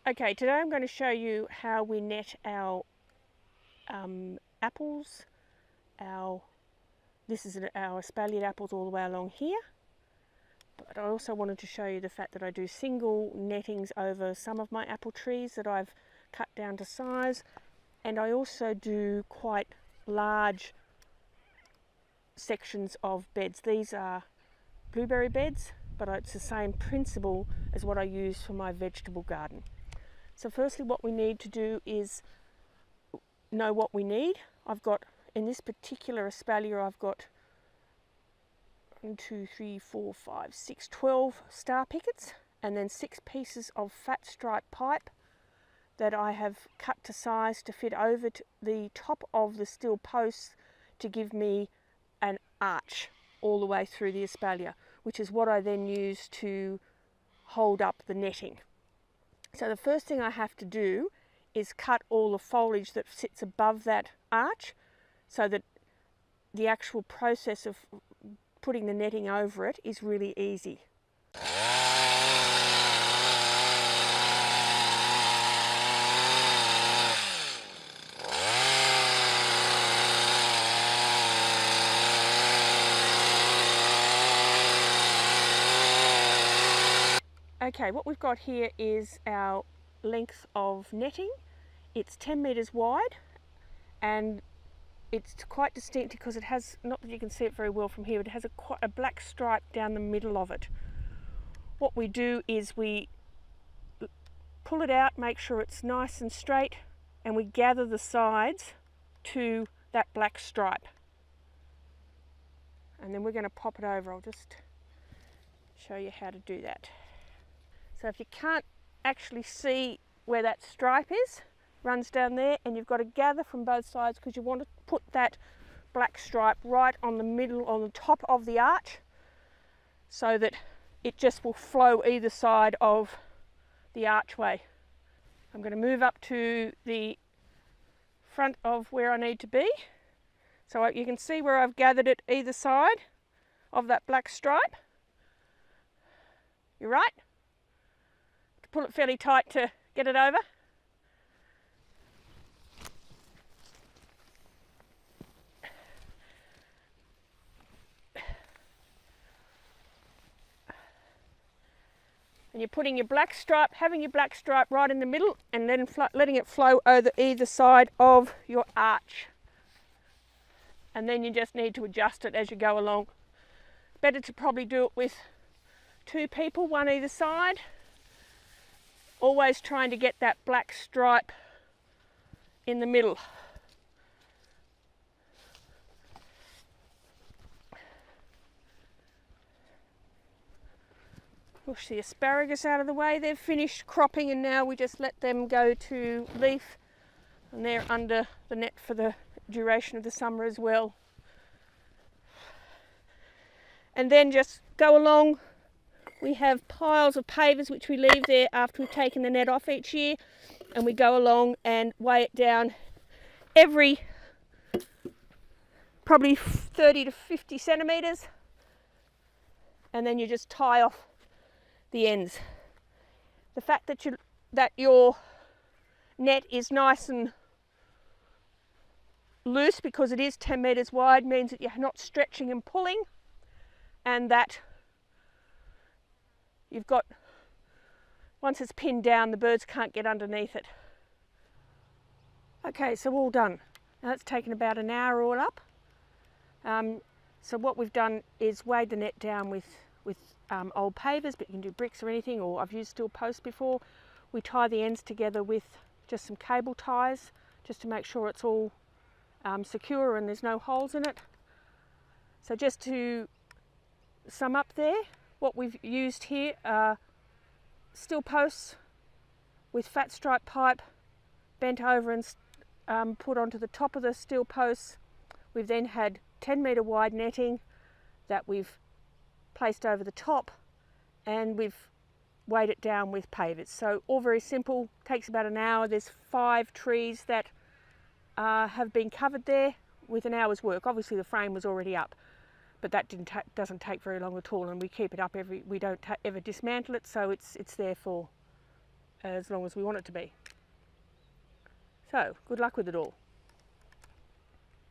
Okay, today I'm going to show you how we net our apples. This is our espaliered apples all the way along here. But I also wanted to show you the fact that I do single nettings over some of my apple trees that I've cut down to size. And I also do quite large sections of beds. These are blueberry beds, but it's the same principle as what I use for my vegetable garden. So firstly, what we need to do is know what we need. I've got, in this particular espalier, I've got 12 star pickets, and then 6 pieces of fat stripe pipe that I have cut to size to fit over to the top of the steel posts to give me an arch all the way through the espalier, which is what I then use to hold up the netting. So the first thing I have to do is cut all the foliage that sits above that arch so that the actual process of putting the netting over it is really easy. Okay, what we've got here is our length of netting. It's 10 metres wide, and it's quite distinct because it has, not that you can see it very well from here, but it has quite a black stripe down the middle of it. What we do is we pull it out, make sure it's nice and straight, and we gather the sides to that black stripe. And then we're going to pop it over. I'll just show you how to do that. So if you can't actually see where that stripe is, runs down there, and you've got to gather from both sides because you want to put that black stripe right on the middle, on the top of the arch, so that it just will flow either side of the archway. I'm going to move up to the front of where I need to be, so you can see where I've gathered it either side of that black stripe. You're right. Pull it fairly tight to get it over. And you're putting your black stripe, having your black stripe right in the middle, and then letting it flow over either side of your arch. And then you just need to adjust it as you go along. Better to probably do it with 2 people, one either side. Always trying to get that black stripe in the middle. Push the asparagus out of the way. They've finished cropping, and now we just let them go to leaf, and they're under the net for the duration of the summer as well. And then just go along. We have piles of pavers which we leave there after we've taken the net off each year, and we go along and weigh it down every probably 30 to 50 centimetres, and then you just tie off the ends. The fact that your net is nice and loose because it is 10 metres wide means that you're not stretching and pulling, and that you've got, once it's pinned down, the birds can't get underneath it. Okay, so all done. Now it's taken about an hour all up. So what we've done is weighed the net down with old pavers, but you can do bricks or anything, or I've used steel posts before. We tie the ends together with just some cable ties, just to make sure it's all secure and there's no holes in it. So just to sum up there, what we've used here are steel posts with fat stripe pipe bent over and put onto the top of the steel posts. We've then had 10 metre wide netting that we've placed over the top, and we've weighed it down with pavers. So all very simple, takes about an hour. There's 5 trees that have been covered there with an hour's work. Obviously the frame was already up, but that doesn't take very long at all, and we keep it up we don't ever dismantle it, so it's there for as long as we want it to be. So, good luck with it all.